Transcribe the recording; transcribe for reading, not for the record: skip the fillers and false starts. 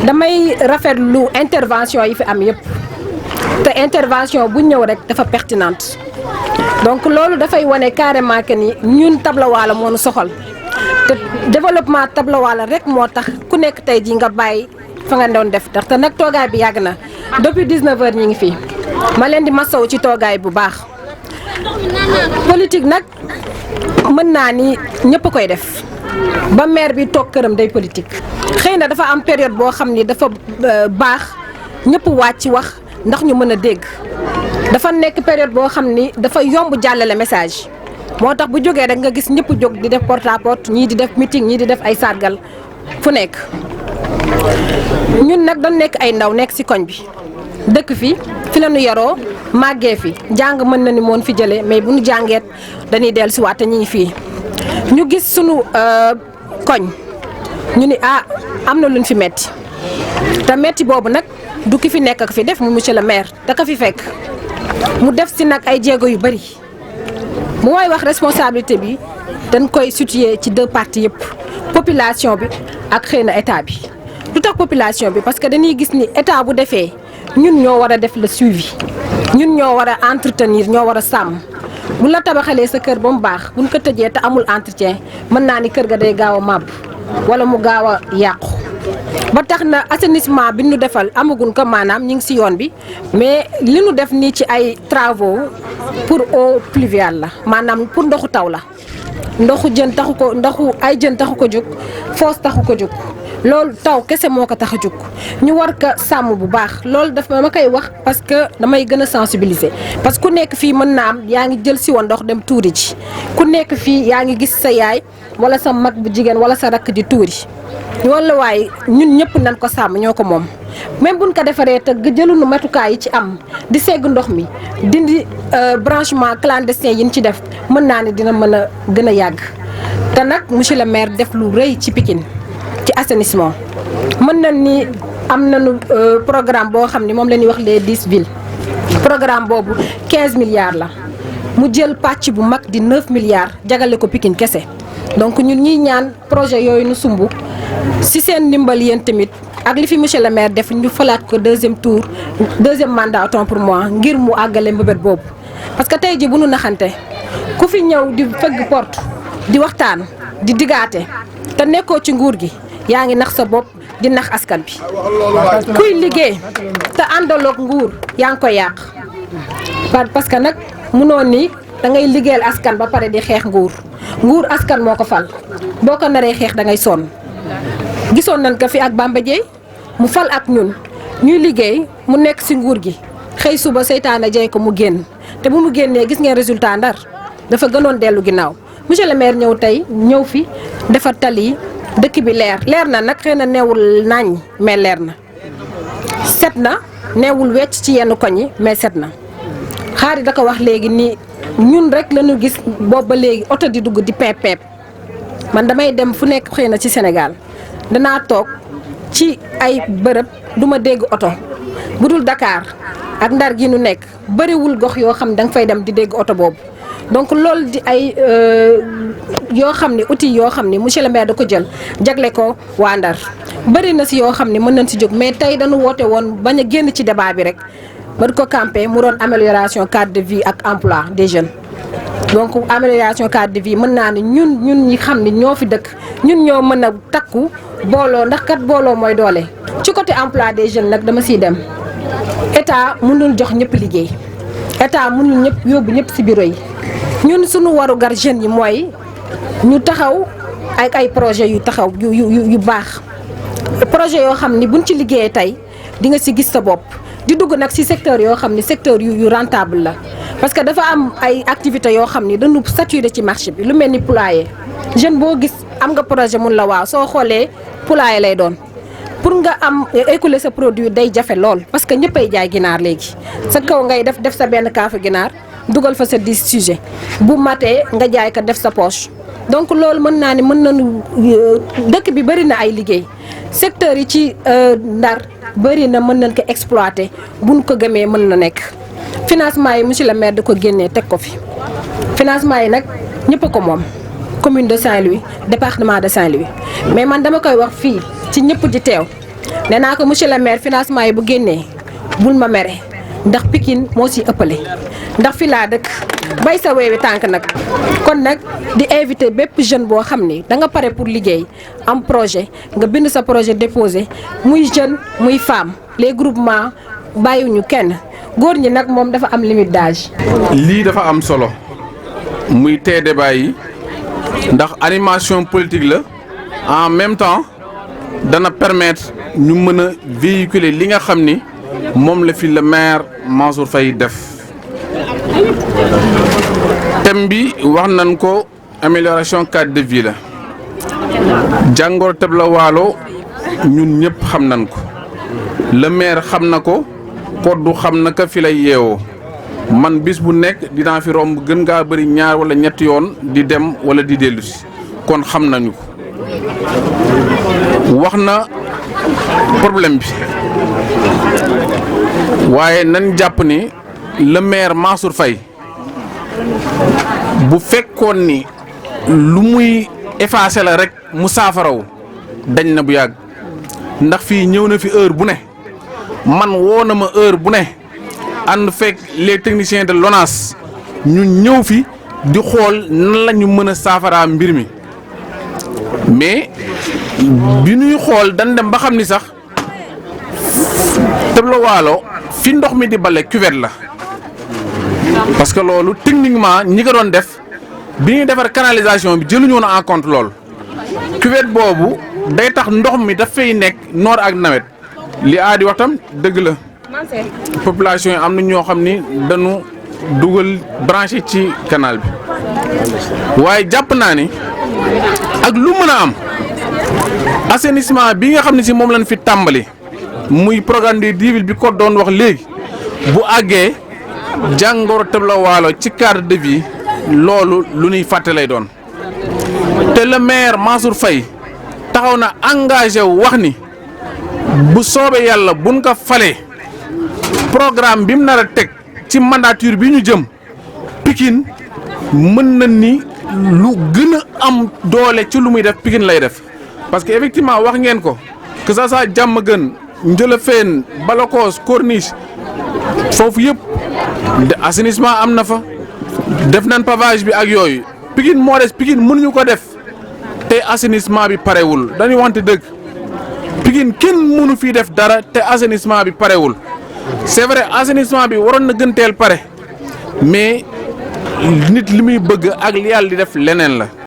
damay rafetlu intervention yi fi am yëpp te intervention bu ñëw rek dafa pertinente donc loolu dafay wane carrément que ni ñun Tabla Walo moo nu soxal te développement Tabla Walo rek moo tax ku nekk tey jii nga bàyyi fa nga doon def te nag toogaay bi yàgg na depuis 19h ñi ngi fii ma leen di masaw ci toogaay bu baax politique nag mën naa ni ñëpp koy def ba maire bi toog këram day politique xëy na dafa am période boo xam ni dafa baax ñëpp wàcc wax ndax ñu mën a dégg dafa nekk période boo xam ni dafa yomb jàllale message moo tax bu jógee rek nga gis ñëpp jóg di def porte à porte ñii di def meeting ñii di def ay sargal fu nekk ñun nag dañ nekk ay ndaw nekk ci koñ bi dëkk fi la ñu yaroo màggee fi jàng mën na ni moon fi jëlee mais bu ñu jàngeet dañuy dellu si waat te ñu ngi fii ñu gis sunu koñ ñu ni am na luñ fi metti te metti boobu nag du ki fi nekk ak fi def mu monsieur le maire da ka fi fekk mu def si nag ay jéego yu bari mu mooy wax responsabilité bi dañ koy situer ci deux parties yëpp population bi ak xëy na état bi lu tax population bi parce que dañuy gis ni état bu defee ñun ñoo war a def le suivi ñun ñoo war a entretenir ñoo war a sàmm bu la tabaxalee sa kër ba mu baax buñ ko tëjee te amul entretien mën naa ni kër ga day gaaw a màbb wala mu gaaw a yàqu ba tax na assainissement bi ñu defal amagun ko maanaam ñu ngi ci yoon bi mais li ñu def nii ci ay travaux pour eau pluviale la maanaam pour ndoxu taw la ndoxu jën taxu ko ndoxu ay jën taxu ko jóg foos taxu ko jóg loolu taw kese moo ko tax a jóg ñu war ko sàmm bu baax loolu dafa ma koy wax parce que damay gën a sensibiliser parce que ku nekk fii mën naa am yaa ngi jël si woon ndox dem tuuri ji ku nekk fii yaa ngi gis sa yaay wala sa mag bu jigéen wala sa rakk di tuuri wala waaye ñun ñëpp nañ ko sàmm ñoo ko moom même buñ ko defaree te jëlunu matukaay yi ci am di segg ndox mi dindi branchement clandestin yi ñu ci def mën naa ne dina mën a gën a yàgg te nag monsieur le maire def lu rëy ci Pikine ci assainissement mën na ni am nañu programme boo xam ni moom la ñuy wax les 10 villes programme boobu 15 milliards la mu jël pàcc bu mag di 9 milliards jagale ko Pikine kese donc ñun ñuy ñaan projet yooyu nu sumb si seen ndimbal yéen tamit ak li fi monsieur le maire def ñu falaat ko deuxième mandat autant pour moi ngir mu àggale mbëbët boobu parce que tey ji bu nu naxante ku fi ñëw di fëgg porte di waxtaan di digaate te nekkoo ci nguur gi yaa ngi nax sa bopp di nax askan bi kuy liggéey te àndaloog nguur yaa ngi koy yàq parce que nag mënoo ni da ngay liggéeyal askan ba pare di xeex nguur askan moo ko fal boo ko naree xeex da ngay sonn gisoon nañ ko fi ak Bamba Dièye mu fal ak ñun ñuy liggéey mu nekk ci nguur gi xëy suba seytaane jey ko mu génn te bu mu génnee gis ngeen résultat Ndar dafa gënoon dellu ginnaaw monsieur le maire ñëw tey ñëw fi defar tali dëkk bi leer na nag xëy na neewul nañ mais leer na set na neewul wecc ci yenn koñ yi mais set na xaari da ko wax léegi ni ñun rek lañu gis boobu ba léegi oto di dugg di peep man damay dem fu nekk xëy na ci Sénégal danaa toog ci ay bërëb duma dégg oto bu dul Dakar ak Ndar gi nu nekk bëriwul gox yoo xam ne danga fay dem di dégg oto boobu donc loolu di ay yoo xam ne outils yoo xam ne monsieur le maire da ko jël jagle ko waa Ndar bëri na si yoo xam ne mën nañ si jóg mais tey dañu woote woon bañ a génn ci débat bi rek ba ko campé mu doon amélioration cadre de vie ak emploi des jeunes donc amélioration cadre de vie mën naa ne ñun ñi xam ne ñoo fi dëkk ñun ñoo mën a takku booloo ndax kat booloo mooy doole. ci côté emploi des jeunes nag dama siy dem état mënul jox ñëpp liggéey état mënul ñëpp yóbbu ñëpp si bureau yi ñun suñu waru gar jeunes yi mooy ñu taxaw ak ay projet yu taxaw yu baax projet yoo xam ni buñ ci liggéeyee tey di nga si gis sa bopp di dugg nag si secteur yoo xam ni secteur yu rentable la. parce que dafa am ay activités yoo xam ni dañu saturé ci marché bi lu mel ni poulailler jeune boo gis am nga projet mun la waaw soo xoolee poulailler lay doon pour nga am écouler sa produit day jafe lool parce que ñëppay jaay ginaar léegi sa kaw ngay def sa benn kaafu ginaar dugal fa sa 10 sujet bu matee nga jaay ko def sa poche donc loolu mën naa ni mën nañu dëkk bi bëri na ay liggéey secteur yi ci Ndar bëri na mën nañ ko exploiter buñ ko gëmee mën na nekk financement yi monsieur le maire da ko génnee teg ko fi financement yi nag ñëpp a ko moom commune de Saint-Louis département de Saint-Louis mais man dama koy wax fii ci ñëpp di teew nee naa ko monsieur le maire financement yi bu génnee bul ma mere ndax Pikine moo si ëppale ndax fi laa dëkk bay sa weewi tànk nag kon nag di invité bépp jeune boo xam ni da nga pare pour liggéey am projet nga bind sa projet déposé muy jeune muy femme les groupements bàyyiwuñu kenn góor ñi nag moom dafa am limite d'âge. lii dafa am solo muy tee débat yi ndax animation politique la en même temps dana permettre ñu mën a véhiculer li nga xam ni moom la fi le maire Mansour Faye def thème bi wax nañ ko amélioration cadre de vie la jàngoro teb la waalo ñun ñëpp xam nañ ko le maire xam na ko koddu xam na ka fi lay yeewoo man bis bu nekk dinaa fi romb gën ngaa bëri ñaar wala ñetti yoon di dem wala di dellu si kon xam nañu ko wax na problème bi waaye nañ jàpp ni le maire Mansour Faye bu fekkoon ni lu muy effacé la rek mu saafaraw dañ na bu yàgg ndax fii ñëw na fi heure bu ne man woo na ma heure bu ne ànd fekk les techniciens de l'ONAS ñu ñëw fi di xool nan la ñu mën a saafaraa mbir mi mais bi ñuy xool dañ dem ba xam ni sax Tableau Waalo fi ndox mi di bale cuvette la parce que loolu techniquement ñi ko doon def bi ñuy defar canalisation bi jëluñu woon en compte loolu cuvette boobu day tax ndox mi dafay nekk noor ak nawet li aadi wax tam dëgg la population yi am na ñoo xam ni dañu dugal branché ci canal bi waaye jàpp naa ni ak lu mën a am assainissement bi nga xam ne si moom lañ fi tàmbali muy programme de 10 villes bi ko doon wax léegi bu àggee jàngoro Tableau Waalo ci cadre de vie loolu lu ñuy fàtte lay doon te le maire Mansour Faye taxaw na engagé wu wax ni bu soobee yàlla buñ ko falee programme bi mu nar a teg ci mandature bi ñu jëm Pikine mën na ni lu gën a am doole ci lu muy def Pikine lay def parce que effectivement wax ngeen ko que ça soit Diamaguène Ndiolofène Balakos Corniche foofu yëpp de assainissement am na fa def nañ pavage bi ak yooyu Pikine moo des Pikine mënuñu ko def te assainissement bi parewul dañuy wante dëgg Pikine kenn mënu fii def dara te assainissement bi parewul c'est vrai assainissement bi waroon na gën teel pare mais nit li muy bëgg ak li yàlla di def leneen la.